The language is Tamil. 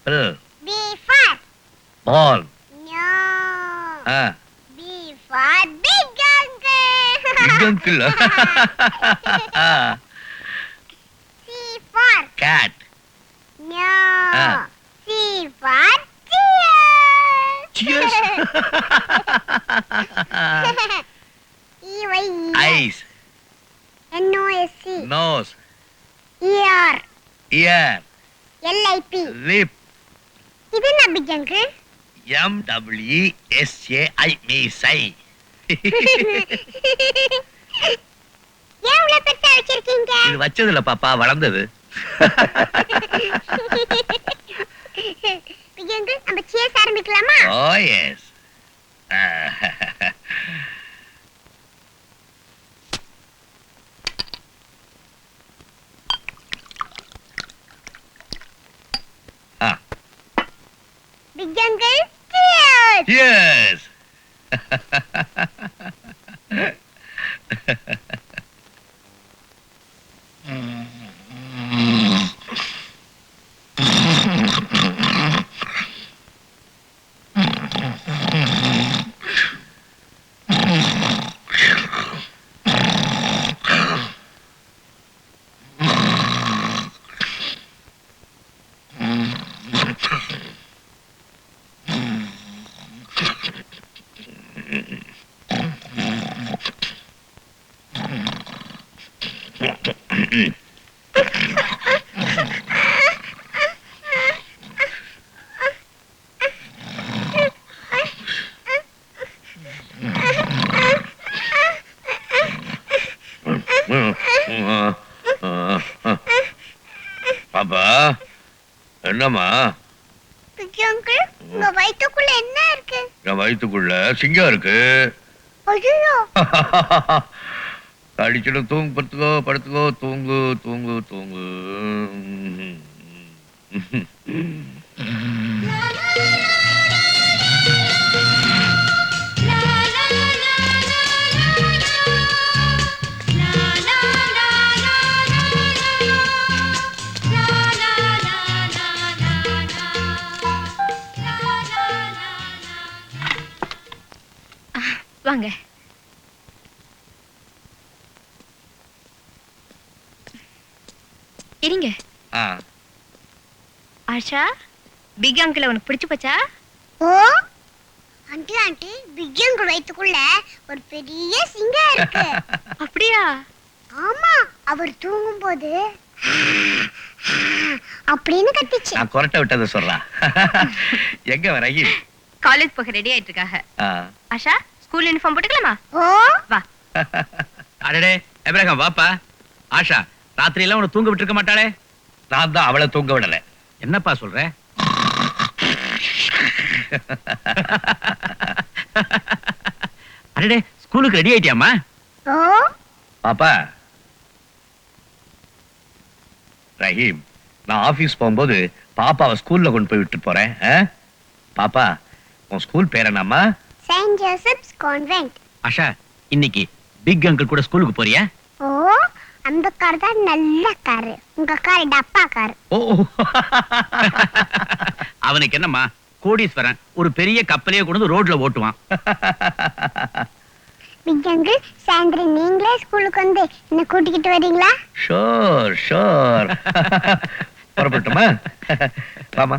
Apple. B for Ball. no. Ah. B for big uncle. Big uncle. C for Cat. no. Ah. C for cheers. Cheers. E-Y-E. Eyes. N-O-S-C. Nose. E-R. Ear. L-I-P. Lip. இது என்ன big uncle? M-W-E-S-A-I. மீசை. ஏன் இவ்வளவு பெருசா வச்சிருக்கீங்க? இது வச்சதுல பாப்பா வளர்ந்தது. big uncle, நம்ம cheers ஆரம்பிக்கலாமா? Oh yes. Big uncle, cheers. Yes. பாப்பா என்னம்மா? big uncle, உங்க வயித்துக்குள்ள என்ன இருக்கு? என் வயிற்றுக்குள்ள சிங்கம் இருக்கு. ஐயோ, அடிச்சுட்டு தூங்கு, படுத்துக்கோ படுத்துக்கோ, தூங்கு தூங்கு தூங்கு. வாங்க. இருங்க. ஆஷா, பிக் அங்கிள் உனக்கு பிடிச்சு போச்சா? ஓ ஆண்டி ஆண்டி, பிக் அங்கிள் வயித்துக்குள்ள ஒரு பெரிய சிங்கம் இருக்கு. அப்படியா? ஆமா, அவர் தூங்கும்போது அப்படின்னு கத்திச்சு. நான் கொரட்டை விட்டதை சொல்றா. எங்க வரகி? காலேஜ் போக ரெடி ஆயிட்டு இருக்காங்க. ஆஷா, ஸ்கூல் யூனிஃபார்ம் போட்டுக்கலாமா? ஓ வா. அடடே எப்ரஹாம் வாப்பா. ஆஷா ராத்திரி எல்லாம் உன்னை தூங்க விட்டுருக்க மாட்டாளே? நான் தான் அவளை தூங்க விடல. என்னப்பா சொல்ற? அடடே ஸ்கூலுக்கு ரெடி ஆயிட்டியாமா? ஓ பாப்பா ரஹீம், நான் ஆபீஸ் போகும்போது பாப்பாவை ஸ்கூல்ல கொண்டு போய் விட்டு போறேன். பாப்பா உன் ஸ்கூல் பேர் என்னம்மா? Saint Joseph's convent. ஆஷா, இன்னைக்கு பிக் அங்கிள் கூட ஸ்கூலுக்கு போறியா? ஓ அந்த கார் தான் நல்ல காரு, உங்க கார் டப்பா கார். ஓ அவனுக்கு என்னம்மா, கோடீஸ்வரன் ஒரு பெரிய கப்பலையே கொண்டு ரோட்ல ஓட்டுவான். பிக் அங்கிள், சாயந்தரம் நீங்களே ஸ்கூலுக்கு வந்து என்ன கூட்டிக்கிட்டு வரீங்களா? Sure sure. புறப்பட்டுமா? வாமா.